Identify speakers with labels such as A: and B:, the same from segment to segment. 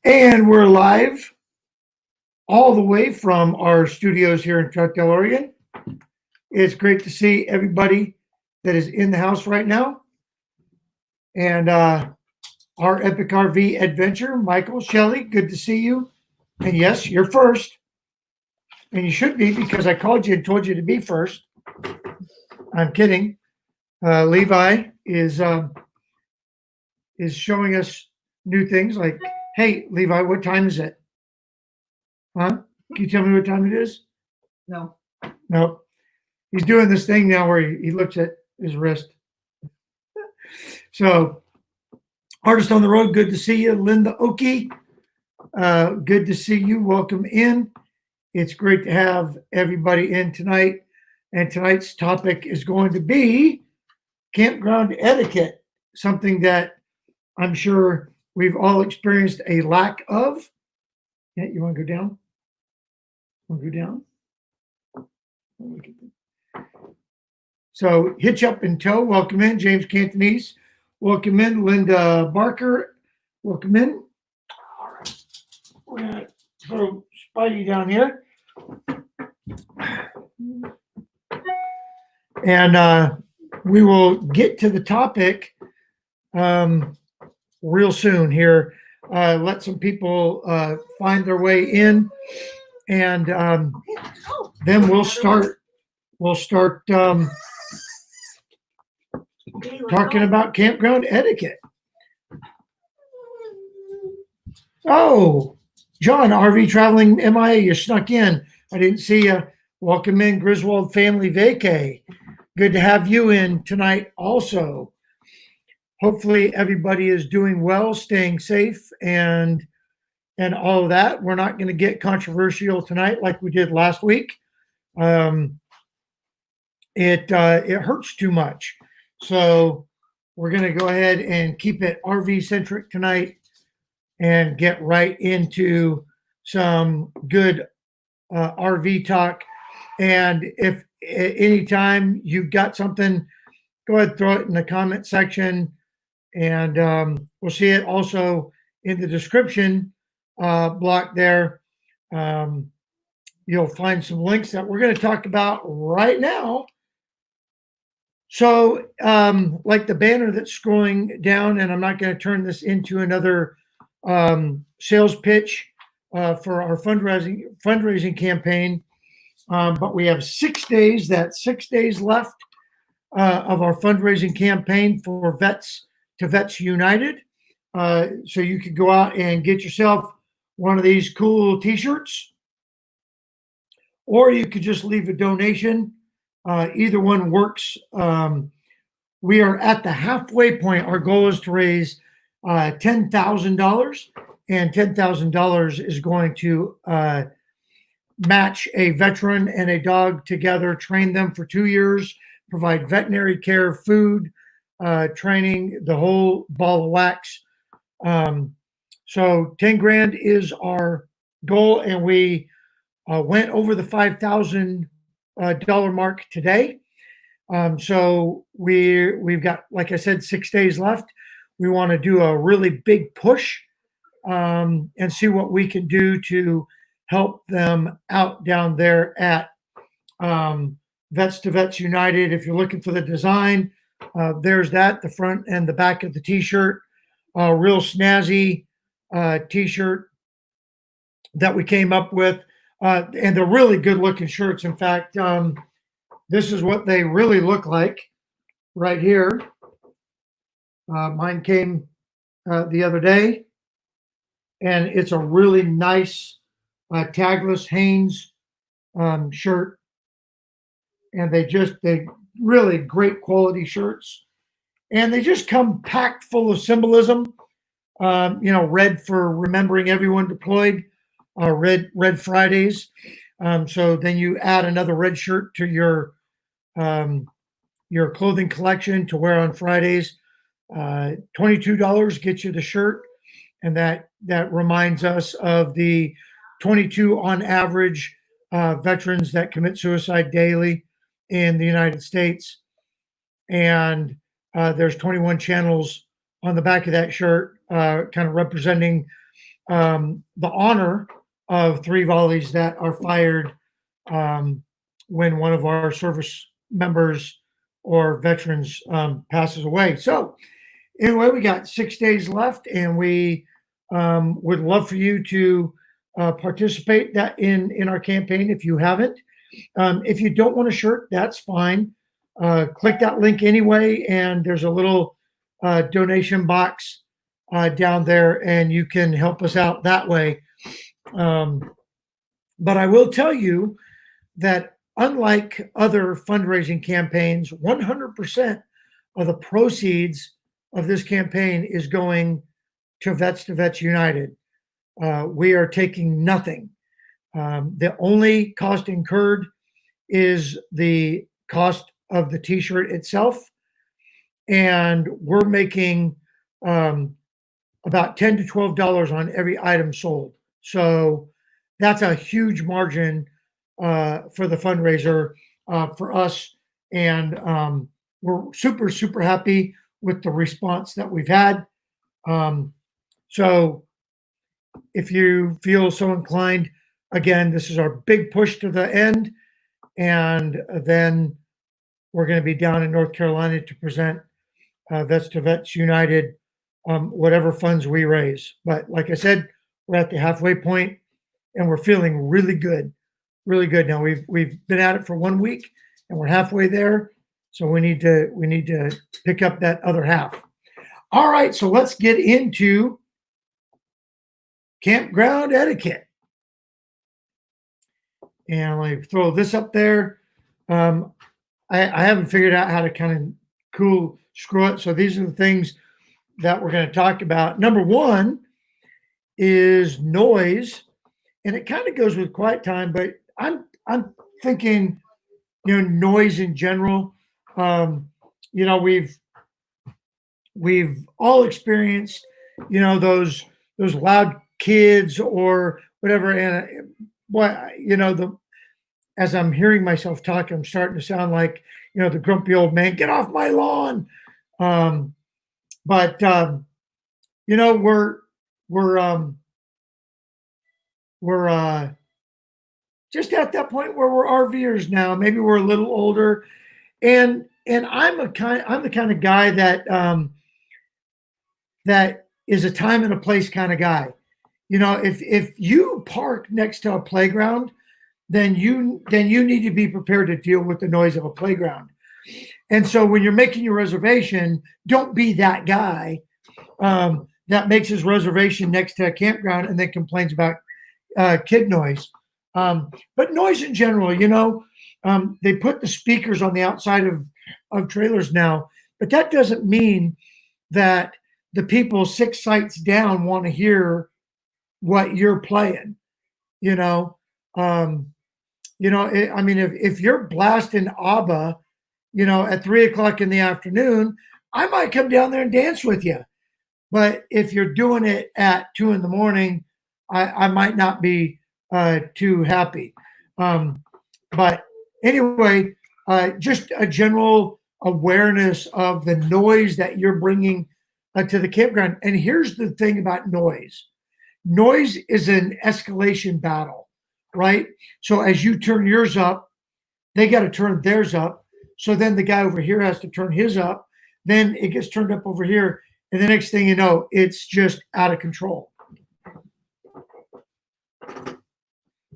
A: And we're live all the way from our studios here in Troutdale, Oregon. It's great to see everybody that is in the house right now. And our Epic RV adventure, Michael, Shelley, good to see you. And yes, you're first. And you should be because I called you and told you to be first. I'm kidding. Levi is showing us new things like, hey, Levi, what time is it? Huh? Can you tell me what time it is?
B: No.
A: No. He's doing this thing now where he looks at his wrist. So, Artist on the Road, good to see you. Linda Oki, good to see you. Welcome in. It's great to have everybody in tonight. And tonight's topic is going to be campground etiquette, something that I'm sure we've all experienced a lack of. Yeah, you want to go down? Want to go down? So Hitch Up and Tow, welcome in. James Cantonese, welcome in. Linda Barker, welcome in. All right. We're going to throw Spidey down here. And we will get to the topic real soon here. Let some people find their way in, and then we'll start talking about campground etiquette. Oh, John, RV traveling MIA, you snuck in. I didn't see you. Welcome in, Griswold Family Vacay. Good to have you in tonight also. Hopefully everybody is doing well, staying safe, and all of that. We're not going to get controversial tonight like we did last week. It hurts too much. So we're going to go ahead and keep it RV centric tonight and get right into some good RV talk. And if at any time you've got something, go ahead, throw it in the comment section, and we'll see it also in the description block there. You'll find some links that we're going to talk about right now. So like the banner that's scrolling down, and I'm not going to turn this into another sales pitch for our fundraising campaign, but we have 6 days. That's 6 days left of our fundraising campaign for Vets to Vets United. So you could go out and get yourself one of these cool t-shirts, or you could just leave a donation. Either one works. We are at the halfway point. Our goal is to raise $10,000, and $10,000 is going to match a veteran and a dog together, train them for 2 years, provide veterinary care, food, training, the whole ball of wax. So 10 grand is our goal, and we went over the $5,000 mark today. So we've got, like I said, 6 days left. We want to do a really big push and see what we can do to help them out down there at Vets to Vets United. If you're looking for the design, there's that, the front and the back of the t-shirt. Real snazzy t-shirt that we came up with. And they're really good looking shirts. In fact, this is what they really look like right here. Mine came the other day, and it's a really nice tagless Hanes shirt. And they really great quality shirts. And they just come packed full of symbolism. Red for remembering everyone deployed. Red Fridays. So then you add another red shirt to your clothing collection to wear on Fridays. $22 gets you the shirt, and that reminds us of the 22 on average veterans that commit suicide daily in the United States. And there's 21 channels on the back of that shirt, kind of representing the honor of 3 volleys that are fired when one of our service members or veterans passes away. So, anyway, we got 6 days left, and we would love for you to participate in our campaign if you haven't. If you don't want a shirt, that's fine. Click that link anyway, and there's a little donation box down there, and you can help us out that way. But I will tell you that unlike other fundraising campaigns, 100% of the proceeds of this campaign is going to Vets United. We are taking nothing. The only cost incurred is the cost of the t-shirt itself, and we're making about $10 to $12 on every item sold. So that's a huge margin for the fundraiser for us, and we're super happy with the response that we've had. So if you feel so inclined, again, this is our big push to the end, and then we're going to be down in North Carolina to present Vets United whatever funds we raise. But like I said, we're at the halfway point, and we're feeling really good. Now we've been at it for 1 week, and we're halfway there. So we need to pick up that other half. All right, so let's get into Campground Etiquette. And let me throw this up there. I haven't figured out how to kind of screw it. So these are the things that we're going to talk about. Number one is noise, and it kind of goes with quiet time, but I'm thinking, noise in general. We've all experienced, those loud kids or whatever, and as I'm hearing myself talk, I'm starting to sound like, the grumpy old man, get off my lawn. But we're just at that point where we're RVers now. Maybe we're a little older, and I'm the kind of guy that is a time and a place kind of guy. If you park next to a playground, then you need to be prepared to deal with the noise of a playground. And so when you're making your reservation, don't be that guy that makes his reservation next to a campground and then complains about kid noise. But noise in general, they put the speakers on the outside of trailers now, but that doesn't mean that the people 6 sites down want to hear what you're playing. If you're blasting ABBA, at 3:00 in the afternoon, I might come down there and dance with you. But if you're doing it at 2 a.m, I might not be too happy. But anyway, just a general awareness of the noise that you're bringing to the campground. And here's the thing about noise. Noise is an escalation battle, right? So as you turn yours up, they got to turn theirs up. So then the guy over here has to turn his up. Then it gets turned up over here. And the next thing you know, it's just out of control.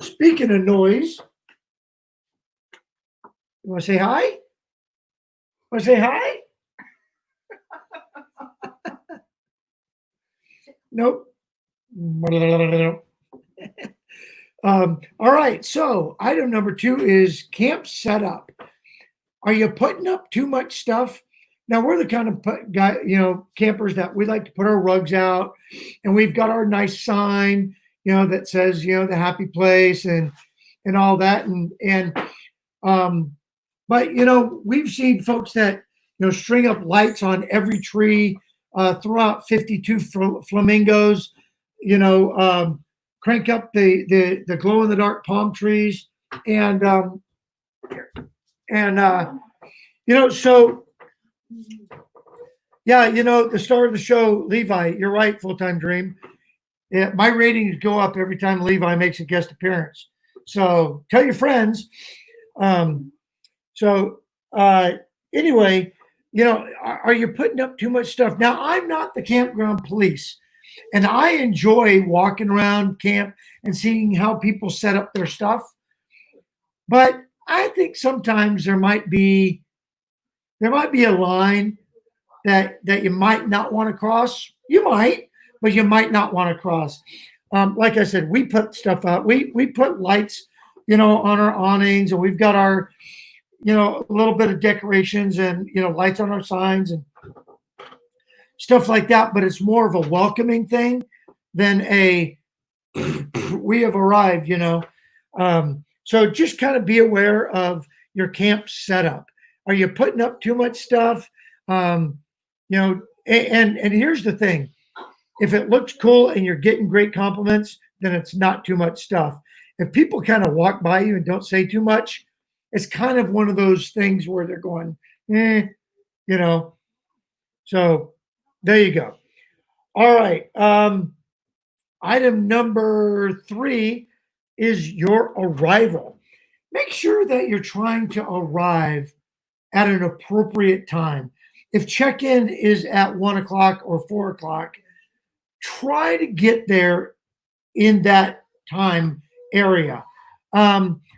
A: Speaking of noise, you want to say hi? Want to say hi? Nope. All right. So item number 2 is camp setup. Are you putting up too much stuff? Now we're the kind of guy, campers that we like to put our rugs out, and we've got our nice sign, that says, the happy place and all that. But we've seen folks that, string up lights on every tree, throw out 52 flamingos, crank up the glow in the dark palm trees, and so yeah, the star of the show, Levi, you're right, full-time dream. my ratings go up every time Levi makes a guest appearance. So tell your friends. Um, so uh, anyway, are you putting up too much stuff? Now, I'm not the campground police, and I enjoy walking around camp and seeing how people set up their stuff. But I think sometimes there might be a line that you might not want to cross. You might, but you might not want to cross. Like I said, we put stuff out. We put lights, on our awnings, and we've got our, a little bit of decorations and lights on our signs and stuff like that. But it's more of a welcoming thing than a we have arrived. So just kind of be aware of your camp setup. Are you putting up too much stuff? And here's the thing: if it looks cool and you're getting great compliments, then it's not too much stuff. If people kind of walk by you and don't say too much, it's kind of one of those things where they're going, you know. So there you go. All right. Item number 3 is your arrival. Make sure that you're trying to arrive at an appropriate time. If check-in is at 1 o'clock or 4 o'clock, try to get there in that time area,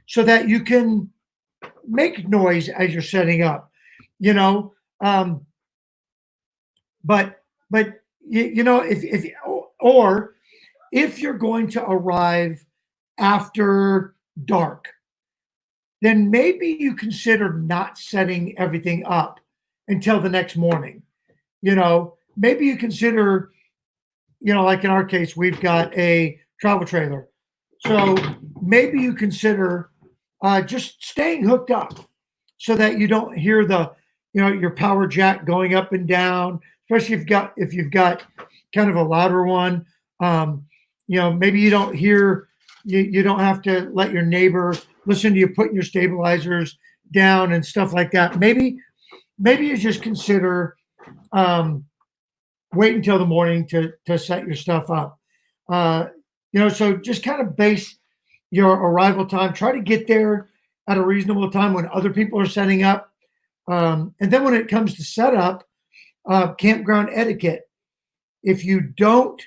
A: so that you can make noise as you're setting up. You know, um, but if or if you're going to arrive after dark, then maybe you consider not setting everything up until the next morning. Maybe you consider, like in our case, we've got a travel trailer. So maybe you consider just staying hooked up so that you don't hear your power jack going up and down, especially if you've got kind of a louder one. Maybe you don't hear, you don't have to let your neighbor listen to you putting your stabilizers down and stuff like that. Maybe you just consider wait until the morning to set your stuff up. So just kind of base your arrival time. Try to get there at a reasonable time when other people are setting up. And then when it comes to setup, campground etiquette. If you don't,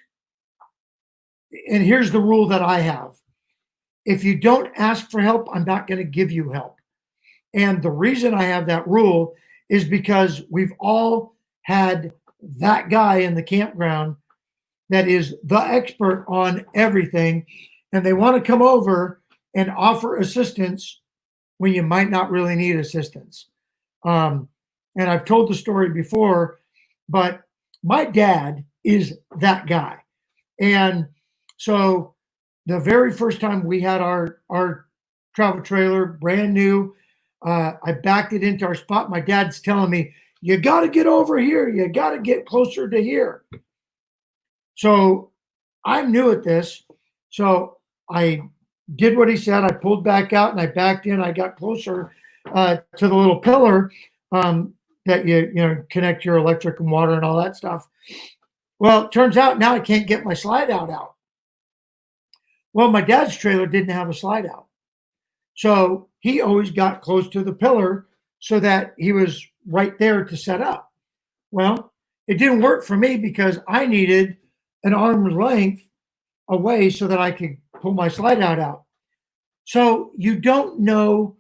A: and here's the rule that I have: if you don't ask for help, I'm not going to give you help. And the reason I have that rule is because we've all had that guy in the campground that is the expert on everything, and they want to come over and offer assistance when you might not really need assistance. And I've told the story before, but my dad is that guy. And so the very first time we had our travel trailer brand new, I backed it into our spot. My dad's telling me, "You got to get over here. You got to get closer to here." So I'm new at this. So I did what he said. I pulled back out and I backed in. I got closer to the little pillar that you connect your electric and water and all that stuff. Well, it turns out now I can't get my slide out. Well, my dad's trailer didn't have a slide out. So he always got close to the pillar so that he was right there to set up. Well, it didn't work for me because I needed an arm's length away so that I could pull my slide out. So you don't know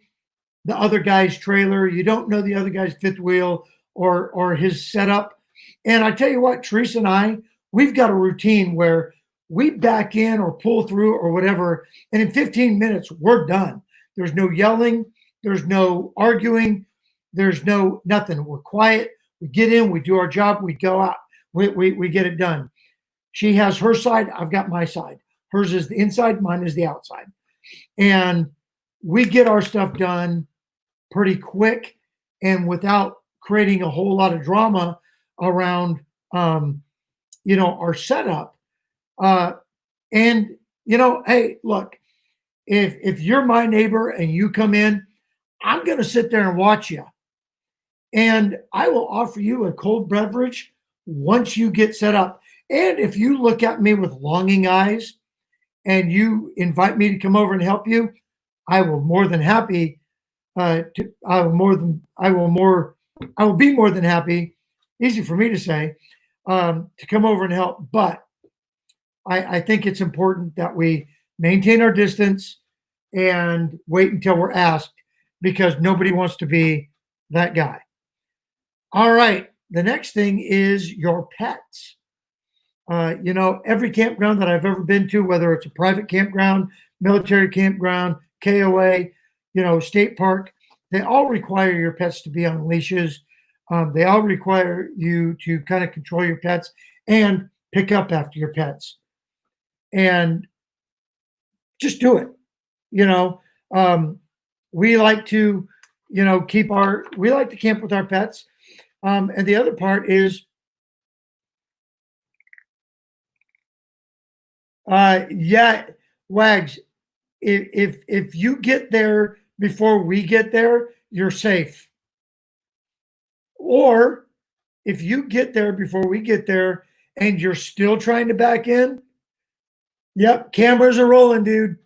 A: the other guy's trailer, you don't know the other guy's fifth wheel or his setup. And I tell you what, Teresa and we've got a routine where we back in or pull through or whatever, and in 15 minutes we're done. There's no yelling, there's no arguing, there's no nothing. We're quiet. We get in, we do our job, we go out, we get it done. She has her side, I've got my side. Hers is the inside, mine is the outside. And we get our stuff done pretty quick and without creating a whole lot of drama around, our setup. Hey, look, if you're my neighbor and you come in, I'm going to sit there and watch you. And I will offer you a cold beverage once you get set up. And if you look at me with longing eyes and you invite me to come over and help you, I will more than happy to I will be more than happy, easy for me to say, to come over and help. But I think it's important that we maintain our distance and wait until we're asked because nobody wants to be that guy. All right. The next thing is your pets. Every campground that I've ever been to, whether it's a private campground, military campground, KOA, state park, they all require your pets to be on leashes. They all require you to kind of control your pets and pick up after your pets and just do it. You know, um, we like to, we like to camp with our pets. And the other part is, yeah, Wags, if you get there before we get there, you're safe. Or if you get there before we get there and you're still trying to back in, yep, cameras are rolling, dude.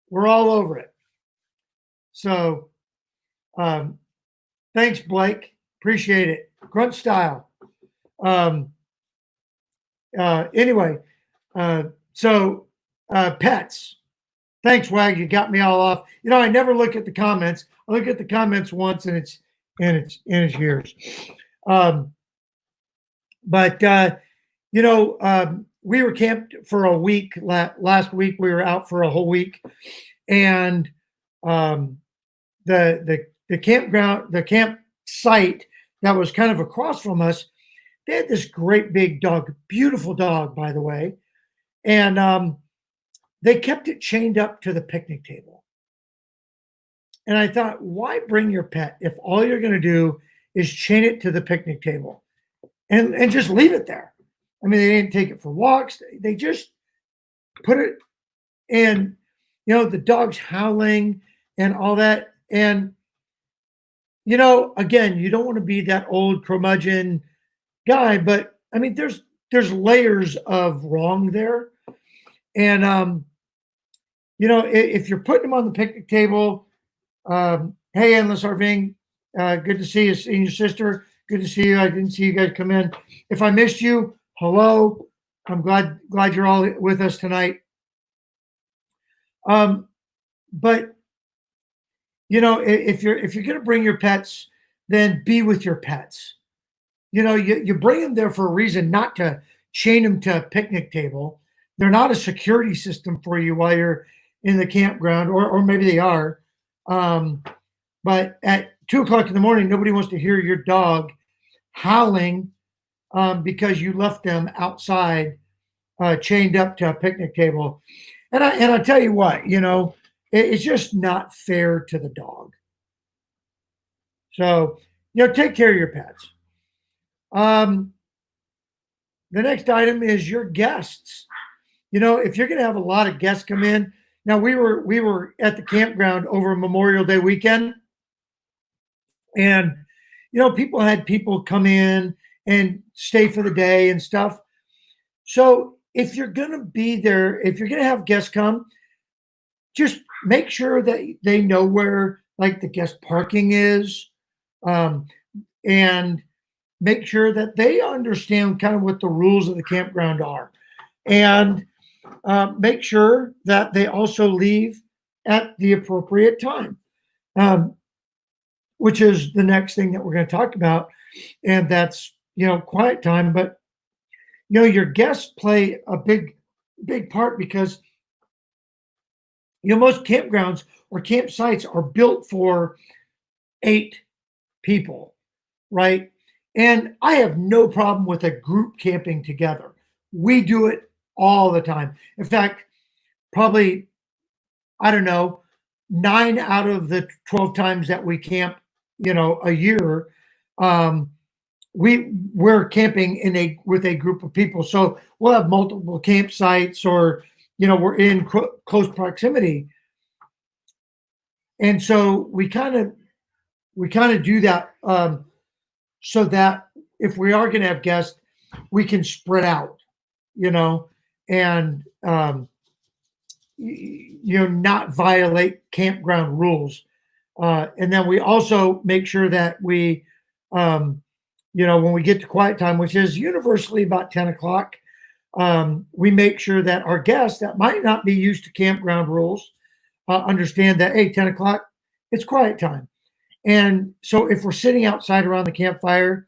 A: We're all over it. So, um, thanks, Blake. Appreciate it. Grunt style. Um, anyway, uh, so pets. Thanks, Wag. You got me all off. I never look at the comments. I look at the comments once, and it's yours. Um, but we were camped for a week. Last week we were out for a whole week, and um, the campground, the campsite that was kind of across from us, they had this great big dog, beautiful dog, by the way, and they kept it chained up to the picnic table. And I thought, why bring your pet if all you're going to do is chain it to the picnic table and just leave it there? I mean, they didn't take it for walks. They just put it in, the dog's howling and all that. And, again, you don't want to be that old curmudgeon guy, but I mean, there's layers of wrong there. And, if you're putting them on the picnic table, hey, Endless Arving, good to see you, seeing your sister. Good to see you. I didn't see you guys come in. If I missed you, hello. I'm glad you're all with us tonight. But if you're going to bring your pets, then be with your pets. You bring them there for a reason, not to chain them to a picnic table. They're not a security system for you while you're in the campground, or maybe they are. But at 2:00 in the morning, nobody wants to hear your dog howling because you left them outside, chained up to a picnic table. And I tell you what, it's just not fair to the dog. So, take care of your pets. The next item is your guests. If you're going to have a lot of guests come in, now we were at the campground over Memorial Day weekend, and people had people come in and stay for the day and stuff. So if you're going to be there, if you're going to have guests come, just make sure that they know where like the guest parking is, and make sure that they understand kind of what the rules of the campground are, and make sure that they also leave at the appropriate time, which is the next thing that we're going to talk about, and that's quiet time. But your guests play a big part because most campgrounds or campsites are built for 8 people, right? And I have no problem with a group camping together. We do it all the time. In fact, probably, I don't know, 9 out of the 12 times that we camp, a year, we're camping with a group of people. So we'll have multiple campsites, or we're in close proximity, and so we kind of do that, so that if we are going to have guests, we can spread out. you know, and not violate campground rules. And then we also make sure that we, um, when we get to quiet time, which is universally about 10 o'clock, we make sure that our guests that might not be used to campground rules understand that, hey, 10 o'clock, it's quiet time. And so if we're sitting outside around the campfire,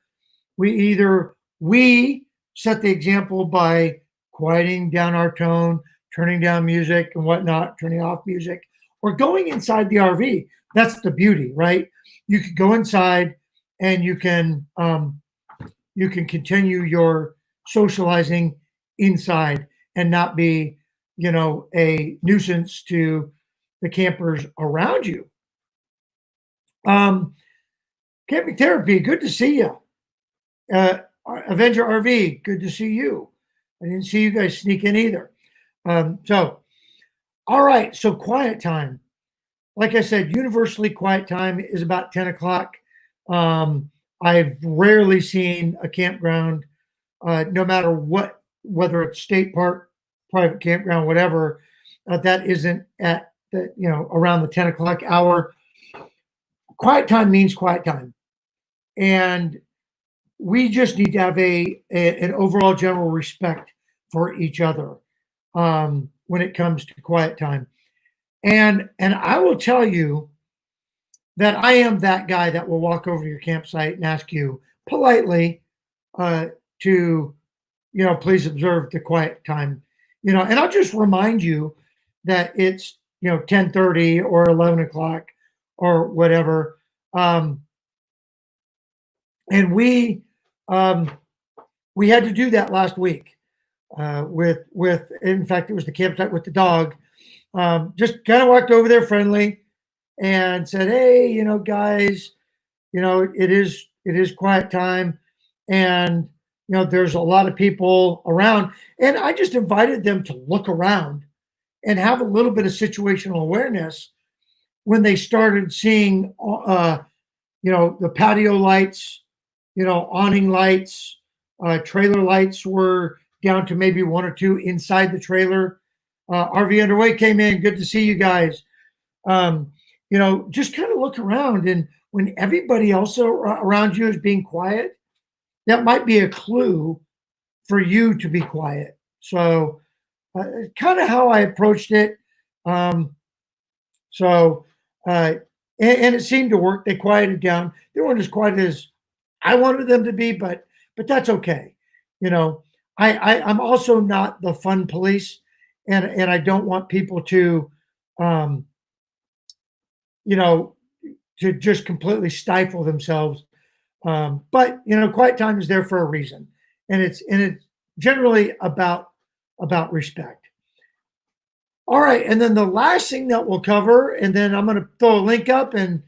A: we set the example by quieting down our tone, turning down music and whatnot, turning off music, or going inside the RV. That's the beauty, right? You could go inside and you can continue your socializing inside and not be, a nuisance to the campers around you. Um, Camping therapy, good to see you. Uh, Avenger RV, good to see you. I didn't see you guys sneak in either. So, all right. So, quiet time. Like I said, universally quiet time is about 10 o'clock. I've rarely seen a campground, no matter what, whether it's state park, private campground, whatever, that isn't at the, around the 10 o'clock hour. Quiet time means quiet time. And we just need to have an overall general respect for each other when it comes to quiet time. And I will tell you that I am that guy that will walk over to your campsite and ask you politely to please observe the quiet time. And I'll just remind you that it's 10:30 or 11 o'clock or whatever. And um, we had to do that last week with in fact it was the campsite with the dog. Just kind of walked over there friendly and said, hey, guys, it is quiet time, and there's a lot of people around, and I just invited them to look around and have a little bit of situational awareness when they started seeing the patio lights, awning lights, trailer lights were down to maybe one or two inside the trailer. RV Underway came in. Good to see you guys. Just kind of look around, and when everybody else around you is being quiet, that might be a clue for you to be quiet. So, kind of how I approached it. Um, so, and it seemed to work. They quieted down. They weren't as quiet as I wanted them to be, but that's okay. I'm also not the fun police, and I don't want people to, um, you know, to just completely stifle themselves. But quiet time is there for a reason, and it's generally about respect. All right, and then the last thing that we'll cover, and then I'm going to throw a link up, and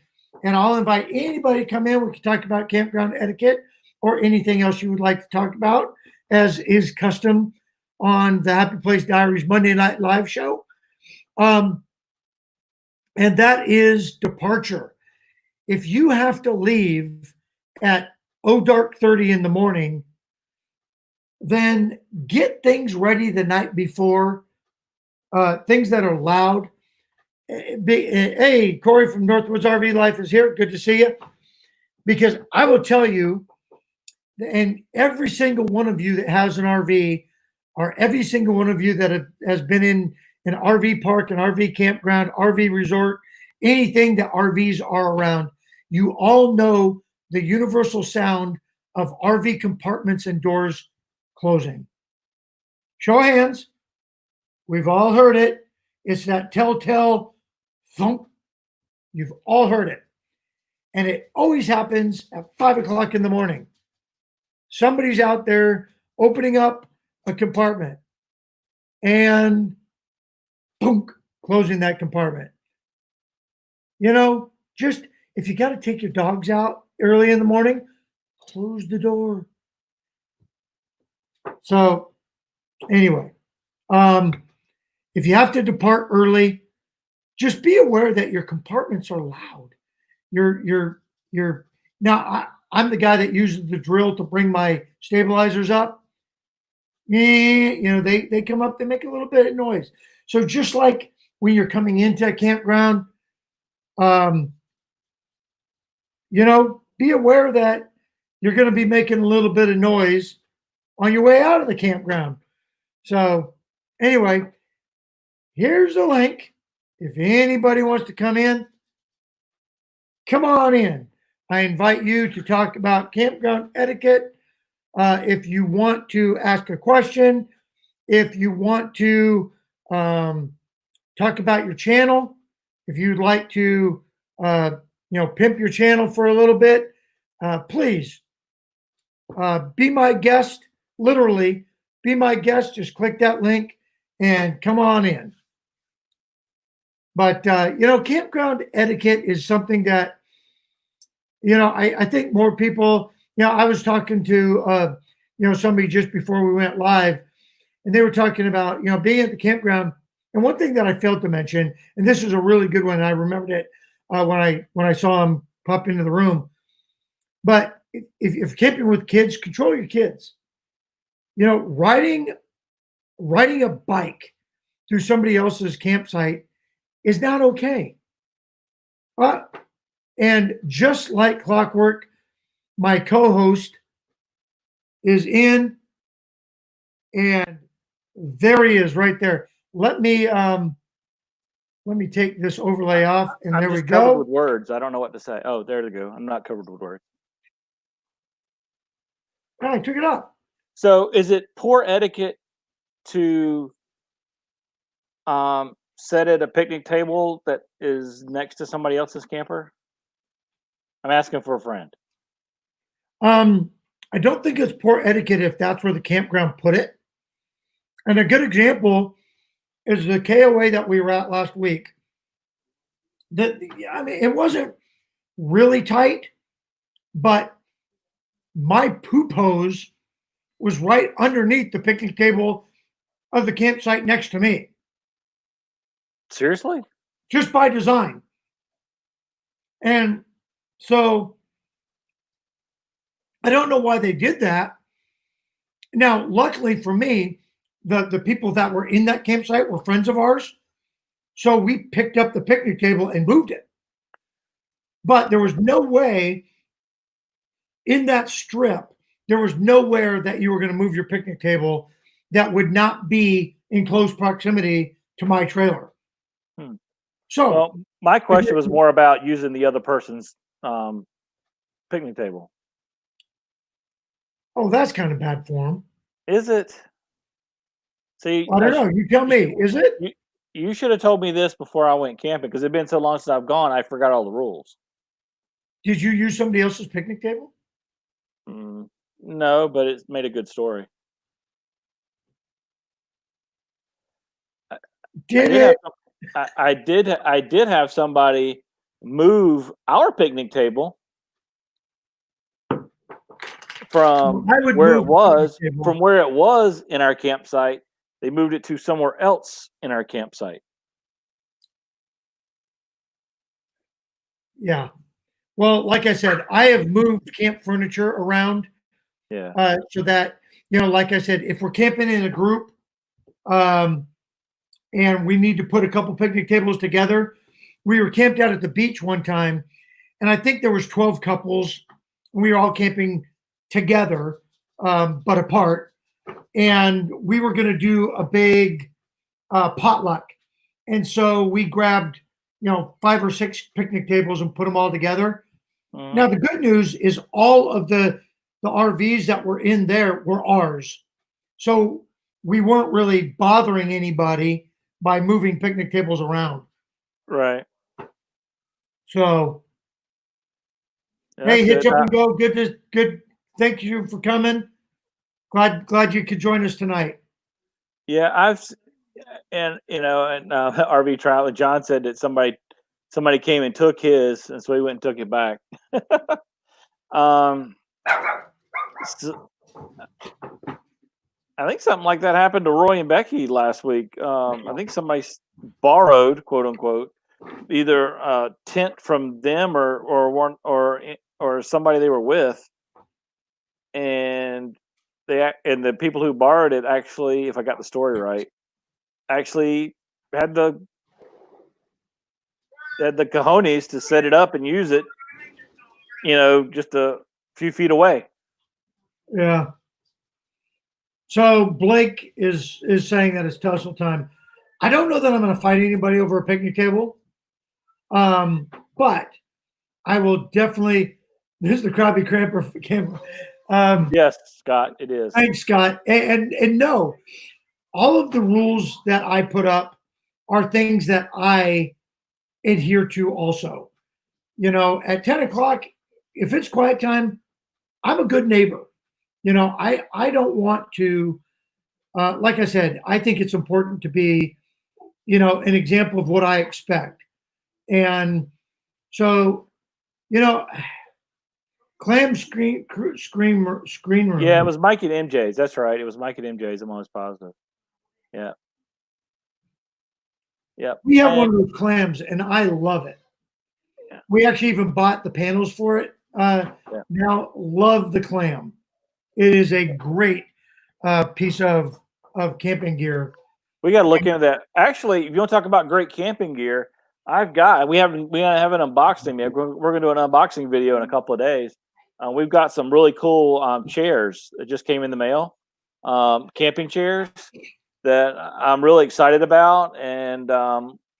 A: I'll invite anybody to come in. We can talk about campground etiquette or anything else you would like to talk about, as is custom on the Happy Place Diaries Monday Night Live show. And that is departure. If you have to leave at dark 30 in the morning, then get things ready the night before. Things that are loud. Hey, Corey from Northwoods RV Life is here. Good to see you. Because I will tell you, and every single one of you that has an RV, or every single one of you that has been in an RV park, an RV campground, RV resort, anything that RVs are around, you all know the universal sound of RV compartments and doors closing. Show of hands. We've all heard it. It's that telltale thump. You've all heard it. And it always happens at 5 o'clock in the morning. Somebody's out there opening up a compartment and boom, closing that compartment. Just if you got to take your dogs out early in the morning, close the door. So, anyway, if you have to depart early, just be aware that your compartments are loud. You're now I'm the guy that uses the drill to bring my stabilizers up. They come up, they make a little bit of noise. So just like when you're coming into a campground, um, be aware that you're going to be making a little bit of noise on your way out of the campground. So anyway, here's the link. If anybody wants to come on in. I invite you to talk about campground etiquette. If you want to ask a question, if you want to talk about your channel, if you'd like to, pimp your channel for a little bit, please be my guest. Literally, be my guest. Just click that link and come on in. But campground etiquette is something that I think more people. I was talking to somebody just before we went live, and they were talking about being at the campground. And one thing that I failed to mention, and this is a really good one, and I remembered it when I saw him pop into the room. But if camping with kids, control your kids. Riding a bike through somebody else's campsite is not okay. And just like clockwork, my co-host is in, and there he is right there. Let me take this overlay off, and
B: I'm
A: there we
B: just covered
A: go.
B: with words. I don't know what to say. Oh, there we go. I'm not covered with words.
A: I took it off.
B: So is it poor etiquette to sit at a picnic table that is next to somebody else's camper? I'm asking for a friend.
A: I don't think it's poor etiquette if that's where the campground put it. And a good example is the KOA that we were at last week. It wasn't really tight, but my poop hose was right underneath the picnic table of the campsite next to me.
B: Seriously?
A: Just by design. And so I don't know why they did that. Now, luckily for me, the people that were in that campsite were friends of ours. So we picked up the picnic table and moved it. But there was no way in that strip, there was nowhere that you were going to move your picnic table that would not be in close proximity to my trailer. So,
B: well, my question was more about using the other person's picnic table.
A: Oh, that's kind of bad form.
B: Is it? See,
A: I don't know. You tell me. Is it?
B: You should have told me this before I went camping, because it's been so long since I've gone, I forgot all the rules.
A: Did you use somebody else's picnic table?
B: No, but it made a good story. I did have somebody move our picnic table from where it was in our campsite. They moved it to somewhere else in our campsite.
A: Yeah. Well, like I said, I have moved camp furniture around.
B: Yeah.
A: So that, like I said, if we're camping in a group, and we need to put a couple picnic tables together. We were camped out at the beach one time, and I think there was 12 couples. We were all camping together, but apart. And we were going to do a big potluck. And so we grabbed, 5 or 6 picnic tables and put them all together. Now, the good news is all of the RVs that were in there were ours. So we weren't really bothering anybody by moving picnic tables around.
B: Right.
A: So, hey, hitch up and go. Good. Thank you for coming. Glad you could join us tonight.
B: Yeah, RV travel. John said that somebody came and took his, and so he went and took it back. So, I think something like that happened to Roy and Becky last week. I think somebody borrowed, quote unquote, either a tent from them or somebody they were with, and and the people who borrowed it actually, if I got the story right, actually had the cojones to set it up and use it, just a few feet away.
A: Yeah. So Blake is saying that it's tussle time. I don't know that I'm going to fight anybody over a picnic table, but I will definitely. This is the Krabby Cramper camera.
B: Yes, Scott, it is.
A: Thanks, Scott. And no, all of the rules that I put up are things that I adhere to. Also, at 10 o'clock, if it's quiet time, I'm a good neighbor. I don't want to. Like I said, I think it's important to be, an example of what I expect. And so, you know, clam screen room.
B: Yeah, it was Mike at MJ's. That's right. It was Mike at MJ's. I'm almost positive. Yeah. Yeah.
A: We have one of those clams, and I love it.
B: Yeah.
A: We actually even bought the panels for it. Now, love the clam. It is a great piece of camping gear.
B: We got to look into that. Actually, if you want to talk about great camping gear, we haven't unboxed them yet. We're going to do an unboxing video in a couple of days. We've got some really cool chairs that just came in the mail, camping chairs that I'm really excited about, and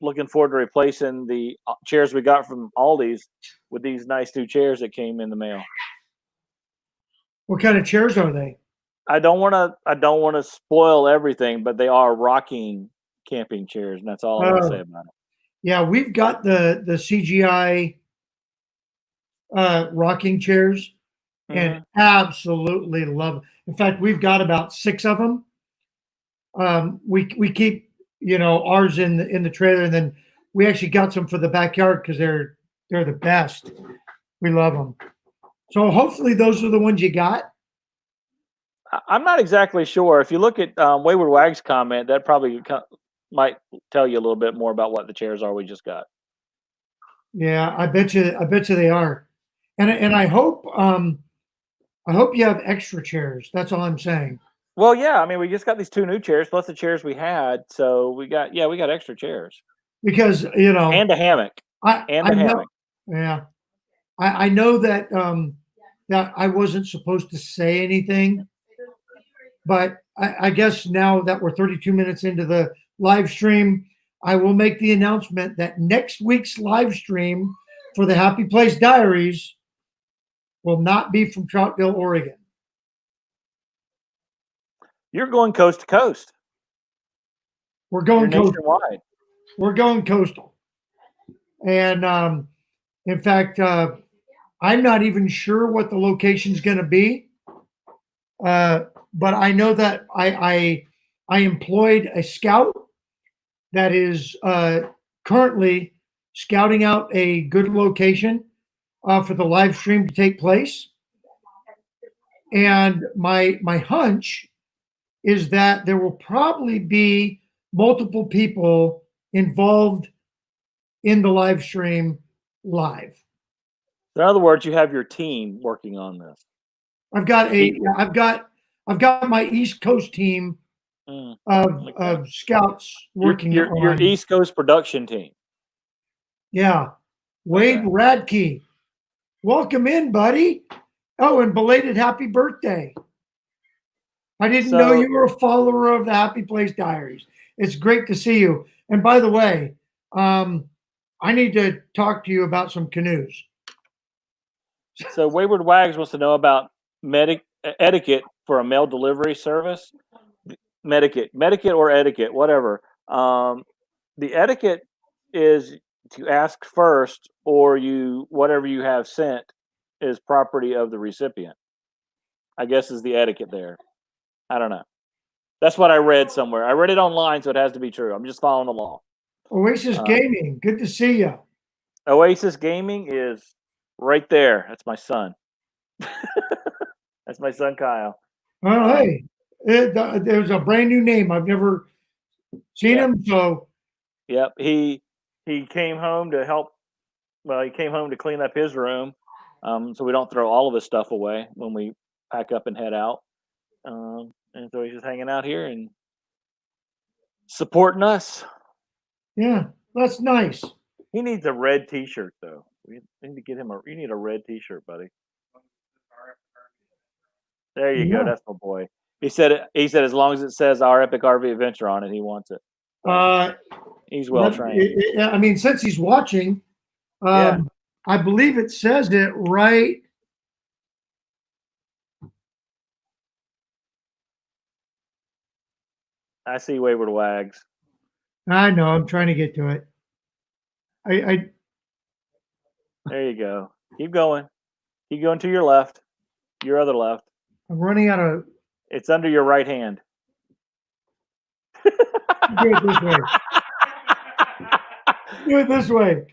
B: looking forward to replacing the chairs we got from Aldi's with these nice new chairs that came in the mail.
A: What kind of chairs are they?
B: I don't want to spoil everything, but they are rocking camping chairs, and that's all I want to say about it.
A: Yeah, we've got the CGI rocking chairs, and absolutely love them. In fact, we've got about 6 of them. We keep ours in the trailer, and then we actually got some for the backyard because they're the best. We love them. So hopefully those are the ones you got.
B: I'm not exactly sure. If you look at Wayward Wag's comment, that probably might tell you a little bit more about what the chairs are we just got.
A: Yeah, I bet you they are, and I hope you have extra chairs. That's all I'm saying.
B: Well, yeah, I mean, we just got these 2 new chairs plus the chairs we had, so we got extra chairs
A: Because
B: and a hammock
A: hammock. Yeah, I know that that I wasn't supposed to say anything, but I guess now that we're 32 minutes into the live stream, I will make the announcement that next week's live stream for the Happy Place Diaries will not be from Troutdale, Oregon.
B: You're going coast to coast.
A: We're going
B: nationwide.
A: We're going coastal. And in fact, I'm not even sure what the location's going to be. But I know that I employed a scout that is currently scouting out a good location for the live stream to take place. And my hunch is that there will probably be multiple people involved in the live stream live.
B: In other words, you have your team working on this.
A: I've got my East Coast team of scouts working.
B: Your East Coast production team.
A: Yeah. Wade Radke. Welcome in, buddy. Oh, and belated happy birthday. I didn't know you were a follower of the Happy Place Diaries. It's great to see you. And by the way, I need to talk to you about some canoes.
B: So Wayward Wags wants to know about etiquette for a mail delivery service. Medicaid or etiquette, whatever. The etiquette is to ask first, or whatever you have sent is property of the recipient. I guess is the etiquette there. I don't know. That's what I read somewhere. I read it online, so it has to be true. I'm just following the law.
A: Oasis Gaming, good to see you.
B: Oasis Gaming is right there. That's my son. That's my son, Kyle.
A: Oh, hey, there's a brand new name. I've never seen him. So,
B: yep, he came home to help. Well, he came home to clean up his room, so we don't throw all of his stuff away when we pack up and head out. And so he's just hanging out here and supporting us.
A: Yeah, that's nice.
B: He needs a red T-shirt though. We need to get him a. You need a red T-shirt, buddy. There you go.
A: Yeah.
B: That's my boy. He said it. He said as long as it says our epic RV adventure on it, he wants it. So he's well trained.
A: I mean, since he's watching,
B: Yeah.
A: I believe it says it right.
B: I see Wayward Wags.
A: I know. I'm trying to get to it. I
B: There you go. Keep going. Keep going to your left. Your other left.
A: I'm running out of.
B: It's under your right hand.
A: Do it this way. Do it this way.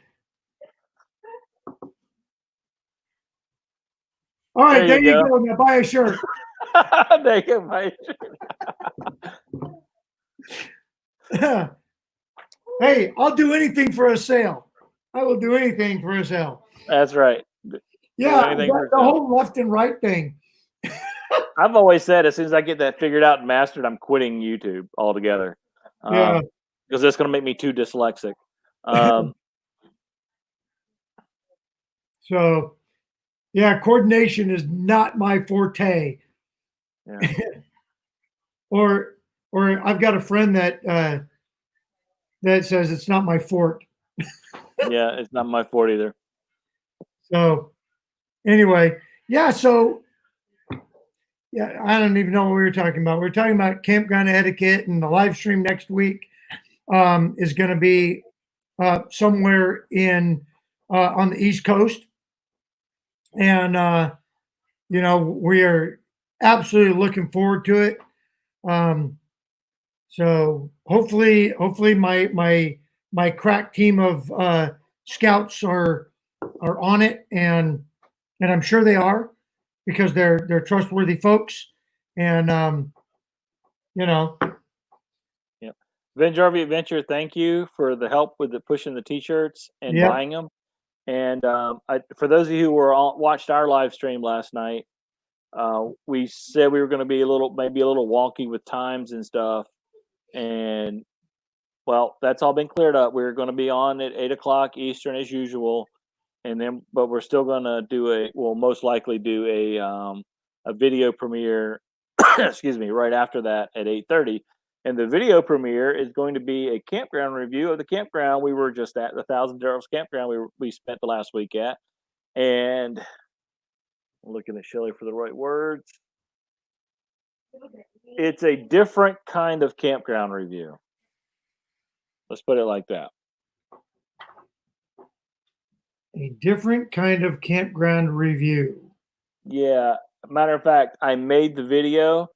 A: All right, there you go. Now buy a shirt.
B: There you go.
A: Hey, I'll do anything for a sale. I will do anything for a sale.
B: That's right.
A: Yeah, the whole left and right thing.
B: I've always said as soon as I get that figured out and mastered, I'm quitting YouTube altogether.
A: Yeah.
B: Because that's going to make me too dyslexic.
A: So, yeah, coordination is not my forte.
B: Yeah.
A: or I've got a friend that that says it's not my fort.
B: Yeah, it's not my fort either.
A: So, anyway, yeah. So, yeah, I don't even know what we were talking about. We were talking about Campground Etiquette, and the live stream next week is going to be somewhere in on the East Coast, and you know, we are absolutely looking forward to it. So hopefully my crack team of scouts are on it, and I'm sure they are, because they're trustworthy folks, and you know.
B: Yep. Venge RV Adventure, thank you for the help with the pushing the T-shirts and
A: Yep.
B: buying them. And for those of you who watched our live stream last night, we said we were going to be maybe a little wonky with times and stuff. And well, that's all been cleared up. We're going to be on at 8:00 Eastern as usual, and then but we're still going to we'll most likely do a video premiere. Excuse me, right after that at 8:30. And the video premiere is going to be a campground review of the campground we were just at, the Thousand Arrows campground we spent the last week at. And I'm looking at Shelley for the right words. It's a different kind of campground review. Let's put it like that.
A: A different kind of campground review.
B: Yeah. Matter of fact, I made the video,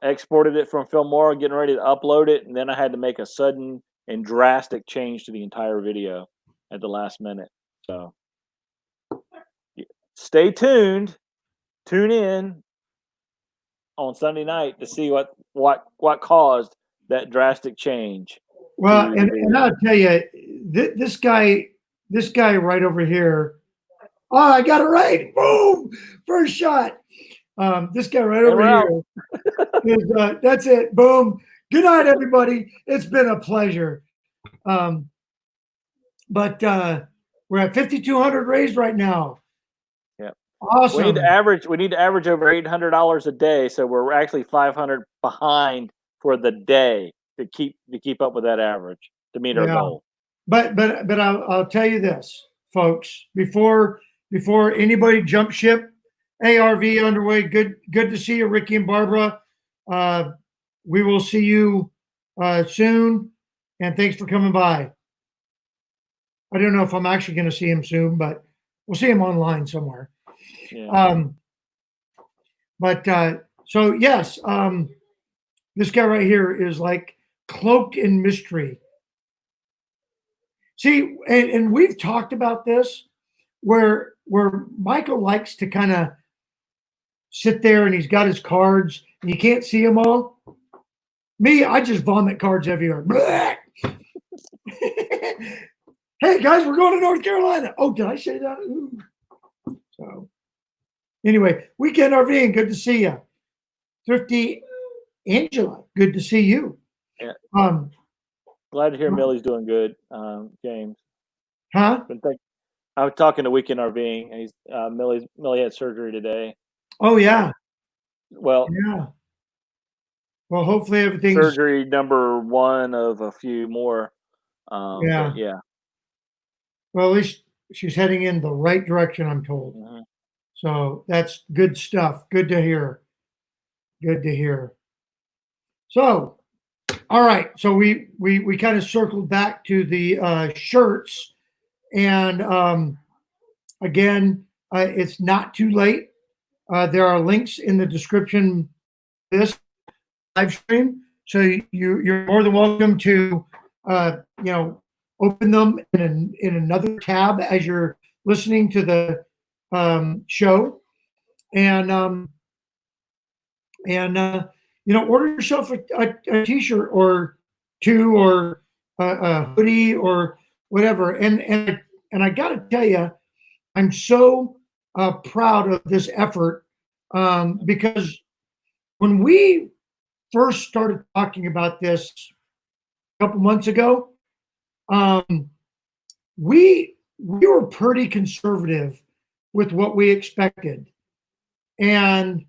B: exported it from Filmora, getting ready to upload it, and then I had to make a sudden and drastic change to the entire video at the last minute. So stay tuned. Tune in on Sunday night to see what caused that drastic change.
A: Well, and I'll tell you, this guy right over here. Oh, I got it right. Boom! First shot. This guy right over here. That's it. Boom. Good night, everybody. It's been a pleasure. But we're at 5,200 raised right now.
B: Yeah.
A: Awesome.
B: We need to average over $800 a day, so we're actually 500 behind for the day to keep up with that average to meet our goal.
A: But I'll tell you this, folks, before anybody jump ship, ARV underway. Good to see you, Ricky and Barbara. We will see you soon, and thanks for coming by. I don't know if I'm actually going to see him soon, but we'll see him online somewhere.
B: Yeah.
A: So yes, this guy right here is like cloaked in mystery. See, and we've talked about this, where Michael likes to kind of sit there and he's got his cards and you can't see them all. Me, I just vomit cards everywhere. Hey guys, we're going to North Carolina. Oh, did I say that? Ooh. So anyway, Weekend RVing, good to see you. Thrifty Angela, good to see you.
B: Yeah.
A: Um,
B: Glad to hear Millie's doing good, James.
A: huh?
B: I was talking to Weekend RVing. And Millie had surgery today.
A: Oh yeah,
B: Well,
A: yeah. Well, hopefully everything's
B: surgery number one of a few more.
A: yeah.
B: But yeah.
A: Well, at least she's heading in the right direction, I'm told.
B: Mhm.
A: So that's good stuff. Good to hear. Good to hear. So, all right. So we kind of circled back to the shirts, and again, it's not too late. There are links in the description of this live stream, so you're more than welcome to you know, open them in another tab as you're listening to the show, and you know, order yourself a t-shirt or two, or a hoodie or whatever. And I got to tell you, I'm so proud of this effort, because when we first started talking about this a couple months ago, um, we were pretty conservative with what we expected, and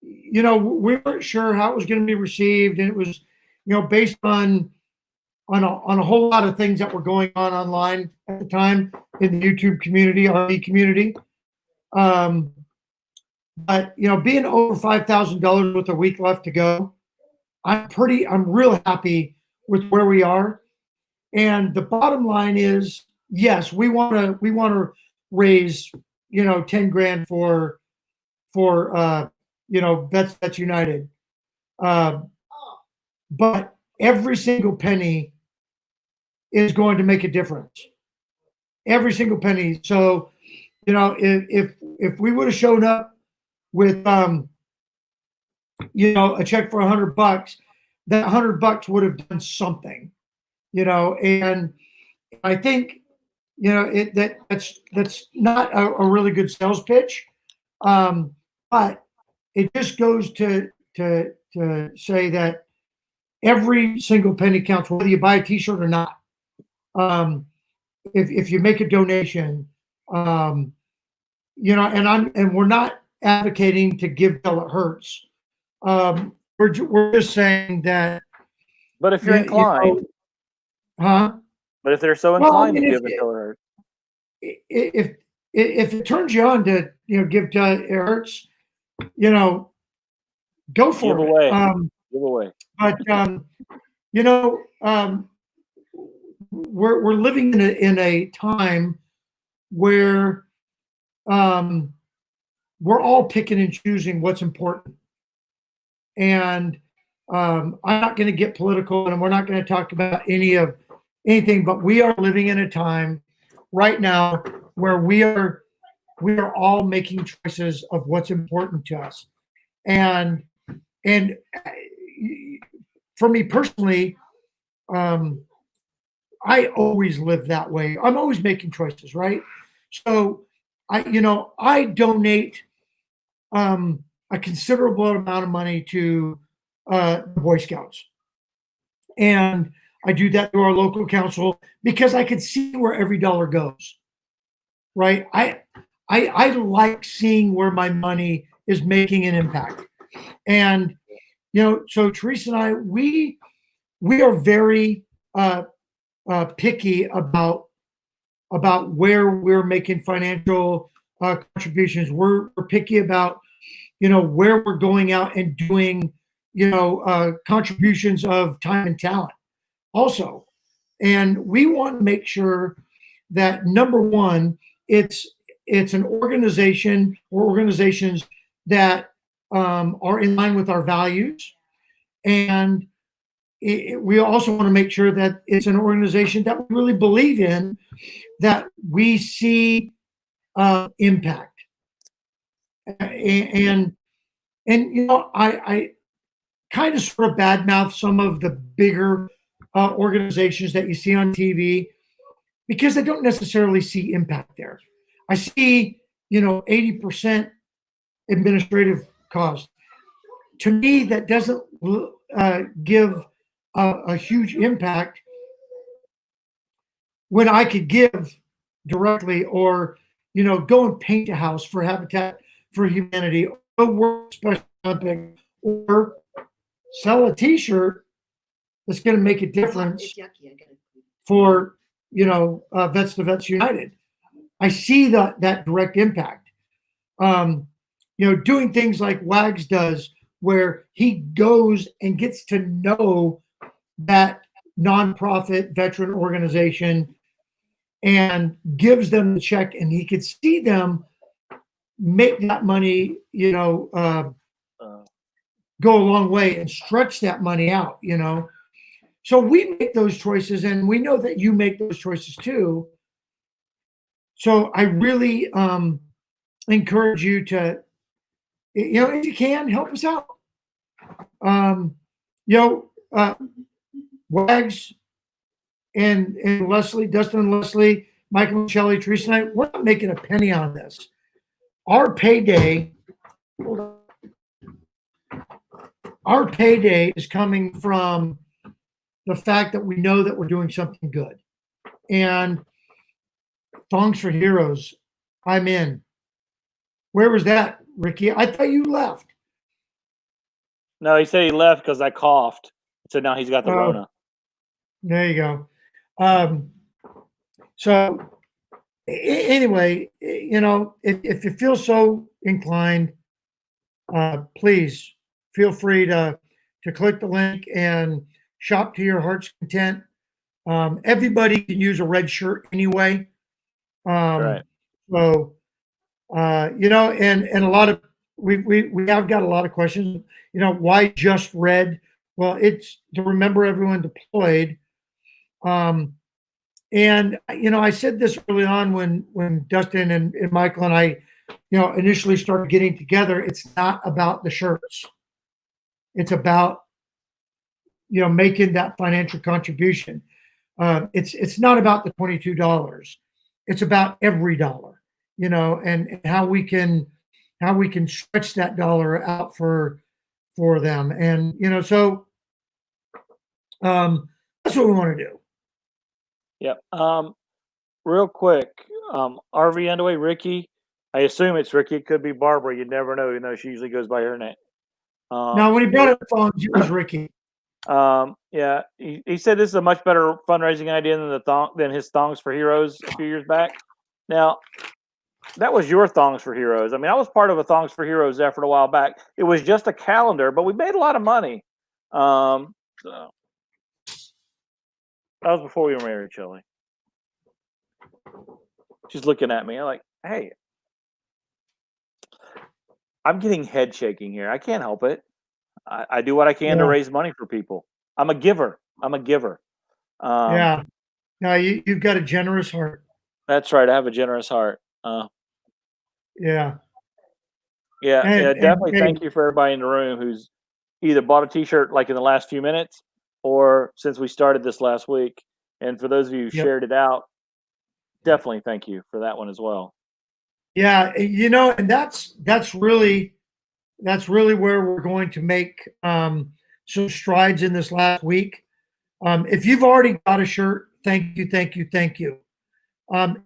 A: you know, we weren't sure how it was going to be received, and it was, you know, based on a whole lot of things that were going on online at the time in the YouTube community, RV community. Um, but you know, being over $5,000 with a week left to go, I'm real happy with where we are. And the bottom line is, yes, we want to raise, you know, 10 grand for you know, Vets United. Uh, but every single penny is going to make a difference. Every single penny. So, you know, if we would have shown up with you know, a check for $100, that $100 would have done something, you know. And I think, you know, that's not a really good sales pitch, but it just goes to say that every single penny counts, whether you buy a T-shirt or not. Um, if you make a donation, um, you know, and we're not advocating to give till it hurts. We're just saying that,
B: But if you're
A: you know,
B: inclined,
A: huh?
B: but if they're so
A: Well, I
B: inclined to
A: mean,
B: give until it hurts,
A: if it turns you on to, you know, give till it hurts, you know, go
B: give
A: for it.
B: away, give away.
A: But you know, we're living in a time where we're all picking and choosing what's important. And I'm not going to get political, and we're not going to talk about anything, but we are living in a time right now where we are all making choices of what's important to us. And and for me personally, um, I always live that way. I'm always making choices, right? So I donate a considerable amount of money to the Boy Scouts, and I do that through our local council because I can see where every dollar goes. Right? I like seeing where my money is making an impact, and you know, so Teresa and I, we are very picky about where we're making financial contributions. We're picky about, you know, where we're going out and doing, you know, contributions of time and talent also. And we want to make sure that, number one, it's an organization or organizations that are in line with our values, and we also want to make sure that it's an organization that we really believe in, that we see impact. And you know, I kind of sort of badmouth some of the bigger organizations that you see on TV because I don't necessarily see impact there. I see, you know, 80% administrative cost. to me, that doesn't give a huge impact when I could give directly, or go and paint a house for Habitat for Humanity, or work Special Olympics, or sell a T-shirt that's going to make a difference for Vets to Vets United. I see that direct impact. Doing things like Wags does, where he goes and gets to know that nonprofit veteran organization and gives them the check, and he could see them make that money, go a long way and stretch that money out, So we make those choices, and we know that you make those choices too. So I really encourage you to, if you can, help us out. Wags and Leslie, Dustin and Leslie, Michael and Shelley, Teresa and I, we're not making a penny on this. Our payday is coming from the fact that we know that we're doing something good. And Thongs for Heroes, I'm in. Where was that, Ricky? I thought you left.
B: No, he said he left because I coughed. So now he's got the Rona.
A: There you go. So anyway, if you feel so inclined, please feel free to click the link and shop to your heart's content. Everybody can use a red shirt anyway.
B: Right.
A: So, and a lot of, we have got a lot of questions, why just red? Well, it's to remember everyone deployed. And, I said this early on when Dustin and Michael and I, initially started getting together. It's not about the shirts. It's about, making that financial contribution. It's not about the $22. It's about every dollar, and how we can stretch that dollar out for them. And, so that's what we want to do.
B: Yep. Real quick, RV Underway, Ricky. I assume it's Ricky. It could be Barbara. You never know. She usually goes by her name.
A: Now, when he brought up Thongs, it was Ricky.
B: Yeah, he said this is a much better fundraising idea than his Thongs for Heroes a few years back. Now, that was your Thongs for Heroes. I mean, I was part of a Thongs for Heroes effort a while back. It was just a calendar, but we made a lot of money. So that was before we were married, Shelley. She's looking at me. I'm like, hey, I'm getting head shaking here. I can't help it. I do what I can to raise money for people. I'm a giver.
A: Yeah. No, you've got a generous heart.
B: That's right. I have a generous heart.
A: Yeah.
B: Yeah, definitely. Thank you for everybody in the room who's either bought a T-shirt like in the last few minutes or since we started this last week. And for those of you who shared it out, definitely thank you for that one as well.
A: Yeah, and that's really where we're going to make some strides in this last week. If you've already got a shirt, thank you.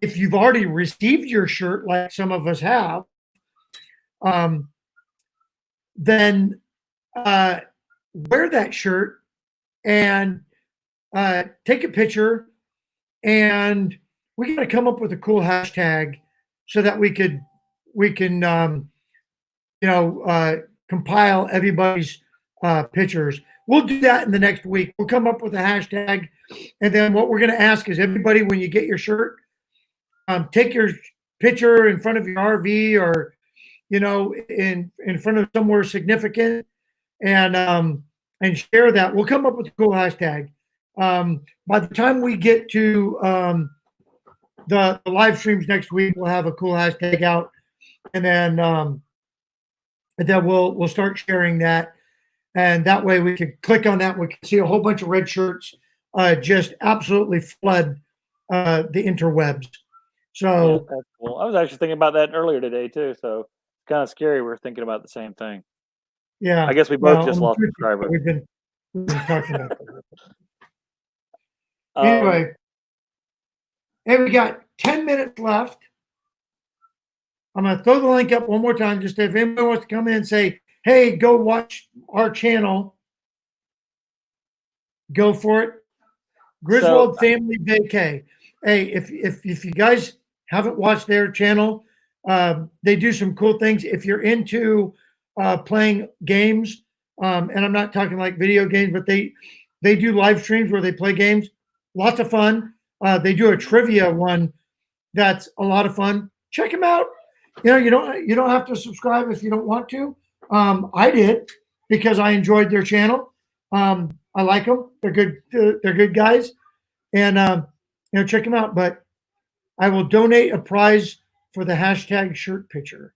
A: If you've already received your shirt, like some of us have, then wear that shirt and take a picture, and we got to come up with a cool hashtag so that we can compile everybody's pictures. We'll do that in the next week. We'll come up with a hashtag, and then what we're going to ask is everybody, when you get your shirt, take your picture in front of your RV or in front of somewhere significant, and share that. We'll come up with a cool hashtag. By the time we get to the live streams next week, we'll have a cool hashtag out, and then we'll start sharing that, and that way we can click on that. We can see a whole bunch of red shirts just absolutely flood the interwebs. So
B: that's cool. I was actually thinking about that earlier today too. So it's kind of scary. We're thinking about the same thing.
A: Yeah.
B: I guess we both
A: Well,
B: just
A: on the
B: lost a
A: truth,
B: subscriber.
A: we've been talking about that.
B: Um,
A: Anyway, hey, we got 10 minutes left. I'm going to throw the link up one more time. Just if anybody wants to come in and say, hey, go watch our channel, go for it. Griswold Family Vacay. Hey, if you guys haven't watched their channel, they do some cool things. If you're into playing games, and I'm not talking like video games, but they do live streams where they play games. Lots of fun. They do a trivia one that's a lot of fun. Check them out. You don't have to subscribe if you don't want to. I did because I enjoyed their channel. I like them. They're good. They're good guys, and check them out. But I will donate a prize for the hashtag shirt picture.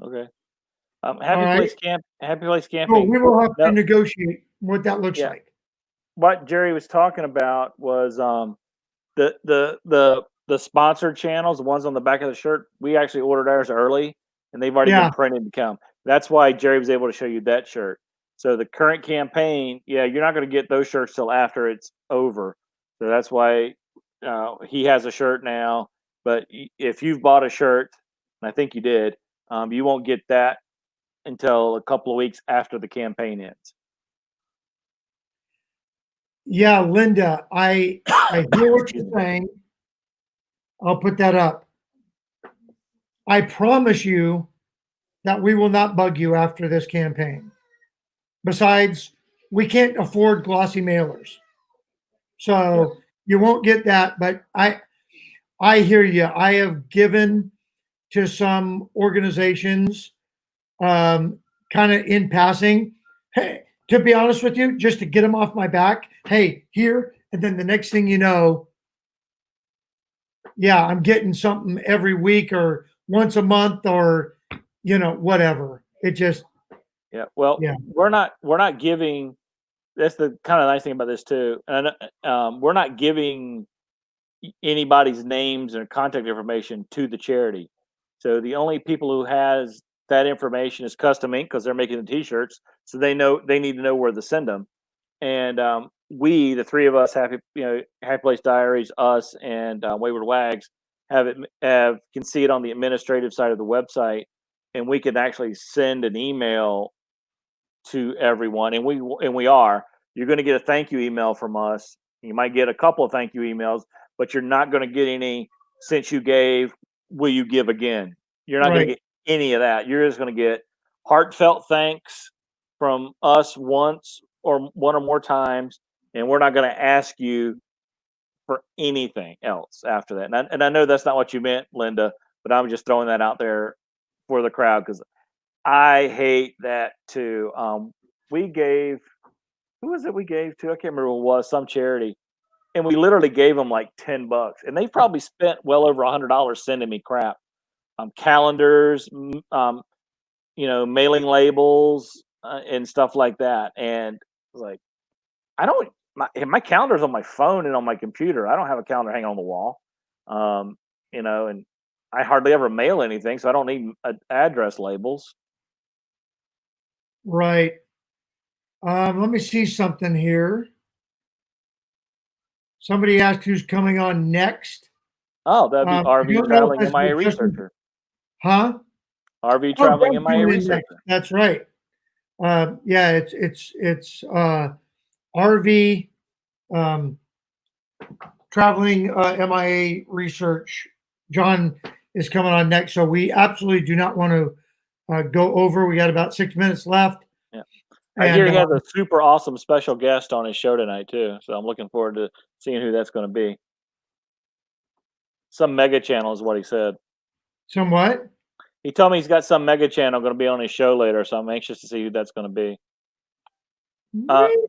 B: Okay.
A: All
B: Happy
A: right.
B: Place
A: So
B: Camping.
A: we will have
B: No,
A: to negotiate what that looks
B: yeah.
A: like.
B: What Jerry was talking about was the sponsored channels, the ones on the back of the shirt. We actually ordered ours early, and they've already
A: Yeah.
B: been printed to come. That's why Jerry was able to show you that shirt. So the current campaign, yeah, you're not going to get those shirts till after it's over. So that's why he has a shirt now. But if you've bought a shirt, and I think you did, you won't get that until a couple of weeks after the campaign ends.
A: Yeah, Linda, I hear what you're saying. I'll put that up. I promise you that we will not bug you after this campaign. Besides, we can't afford glossy mailers. So you won't get that, but I hear you. I have given to some organizations kind of in passing. Hey, to be honest with you, just to get them off my back. Hey, here, and then the next thing you know, yeah, I'm getting something every week or once a month or whatever. It just
B: Well,
A: yeah.
B: we're not giving. That's the kind of nice thing about this too, and we're not giving anybody's names or contact information to the charity. So the only people who has that information is Custom Ink because they're making the T-shirts, so they need to know where to send them. And we, the three of us, Happy Place Diaries, us, and Wayward Wags, can see it on the administrative side of the website, and we can actually send an email to everyone, and we are. You're going to get a thank you email from us. You might get a couple of thank you emails, but you're not going to get any since you gave, will you give again? You're not going to
A: Right.
B: get any of that. You're just going to get heartfelt thanks from us once or one or more times, and we're not going to ask you for anything else after that. And I know that's not what you meant, Linda, but I'm just throwing that out there for the crowd because I hate that too. We gave, who was it we gave to? I can't remember who it was, some charity. And we literally gave them like $10, and they probably spent well over $100 sending me crap, calendars, mailing labels, and stuff like that. And like, I don't, my calendar's on my phone and on my computer. I don't have a calendar hanging on the wall, and I hardly ever mail anything, so I don't need address labels.
A: Right. Let me see something here. Somebody asked who's coming on next.
B: Oh, that'd be
A: I
B: RV
A: don't know if
B: traveling
A: that's
B: MIA
A: what Justin,
B: researcher.
A: huh?
B: RV
A: Oh,
B: traveling
A: Doug's
B: MIA
A: coming in next.
B: researcher.
A: That's right. Yeah, it's RV traveling MIA research. John is coming on next, so we absolutely do not want to go over. We got about 6 minutes left.
B: Yeah. I
A: And
B: hear he has a super awesome special guest on his show tonight too. So I'm looking forward to seeing who that's going to be. Some mega channel is what he said.
A: somewhat.
B: He told me he's got some mega channel going to be on his show later, so I'm anxious to see who that's going to be.
A: Really?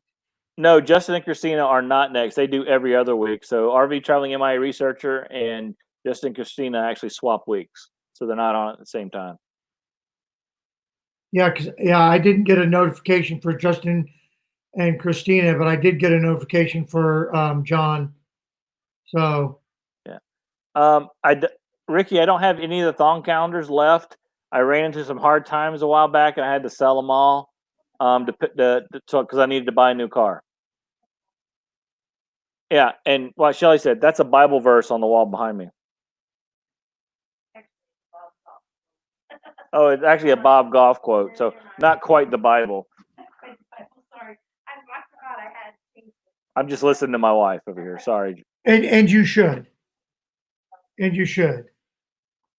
B: No, Justin and Christina are not next. They do every other week. So RV traveling MIA researcher and Justin and Christina actually swap weeks, so they're not on at the same time.
A: Yeah, I didn't get a notification for Justin and Christina, but I did get a notification for John. So
B: Yeah. Ricky, I don't have any of the thong calendars left. I ran into some hard times a while back, and I had to sell them all because I needed to buy a new car. Yeah, and what Shelly said, that's a Bible verse on the wall behind me. Oh, it's actually a Bob Goff quote, so not quite the Bible. I'm just listening to my wife over here. Sorry.
A: And you should. And you should.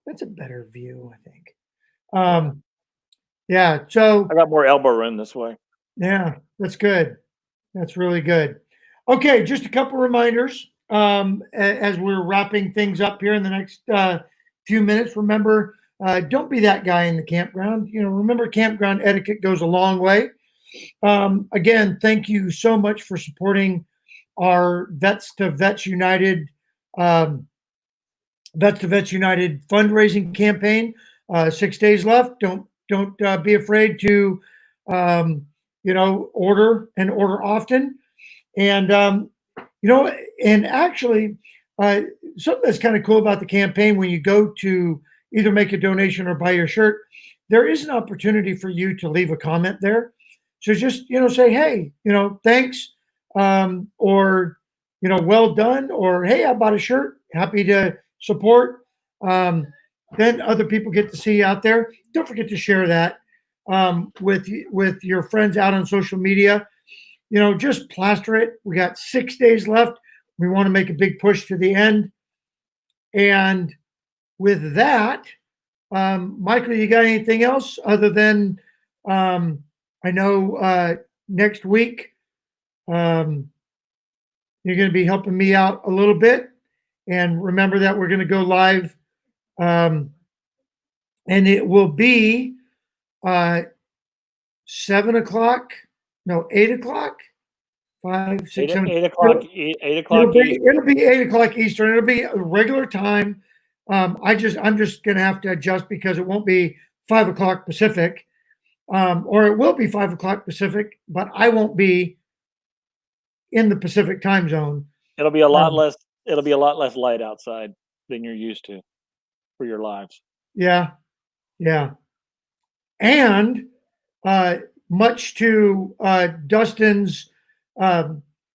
A: That's a better view, I think. Yeah, so
B: I got more elbow room this way.
A: yeah, that's good. That's really good. Okay, just a couple reminders as we're wrapping things up here in the next few minutes. Remember, don't be that guy in the campground. Remember, campground etiquette goes a long way. Again, thank you so much for supporting our Vets to Vets United fundraising campaign. 6 days left. Don't be afraid to order and order often. And and actually, something that's kind of cool about the campaign, when you go to either make a donation or buy your shirt, there is an opportunity for you to leave a comment there. So just say, hey, thanks, or well done, or hey, I bought a shirt, happy to support. Then other people get to see out there. Don't forget to share that with your friends out on social media. Just plaster it. We got 6 days left. We want to make a big push to the end. And with that, Michael, you got anything else other than I know next week you're going to be helping me out a little bit. And remember that we're going to go live, and it will be 7 o'clock. No, 8 o'clock. 5, 6, 7.
B: 8 o'clock. 8 o'clock.
A: It'll be 8 o'clock Eastern. It'll be a regular time. I'm just going to have to adjust because it won't be 5 o'clock Pacific, or it will be 5 o'clock Pacific, but I won't be in the Pacific time zone.
B: It'll be a lot less. It'll be a lot less light outside than you're used to for your lives.
A: Yeah, yeah, and much to Dustin's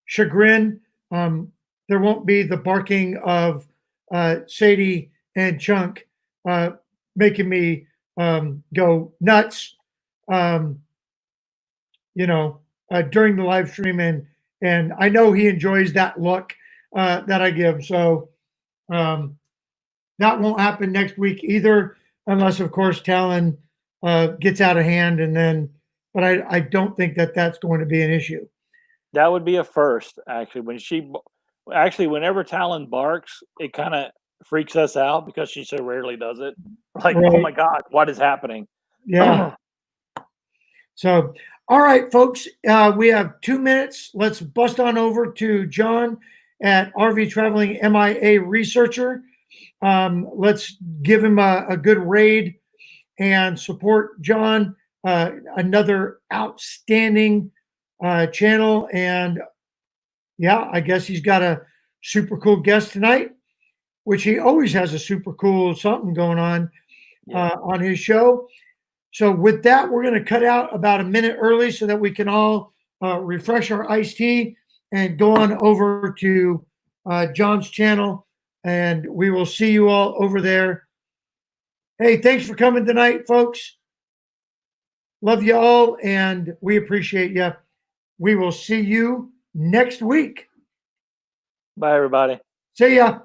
A: chagrin, there won't be the barking of Sadie and Chunk making me go nuts, during the live stream, and I know he enjoys that look that I give. So that won't happen next week either, unless of course Talon gets out of hand, but I don't think that that's going to be an issue.
B: That would be a first, actually. Whenever Talon barks, it kind of freaks us out because she so rarely does it. Like, right. Oh my God, what is happening?
A: Yeah. So, all right, folks, we have 2 minutes. Let's bust on over to John at RV Traveling MIA Researcher. Let's give him a good raid and support John. Another outstanding channel, and yeah, I guess he's got a super cool guest tonight, which he always has a super cool something going on his show. So with that, we're going to cut out about a minute early so that we can all refresh our iced tea and go on over to John's channel, and we will see you all over there. Hey, thanks for coming tonight, folks. Love you all, and we appreciate you. We will see you next week.
B: Bye, everybody.
A: See ya.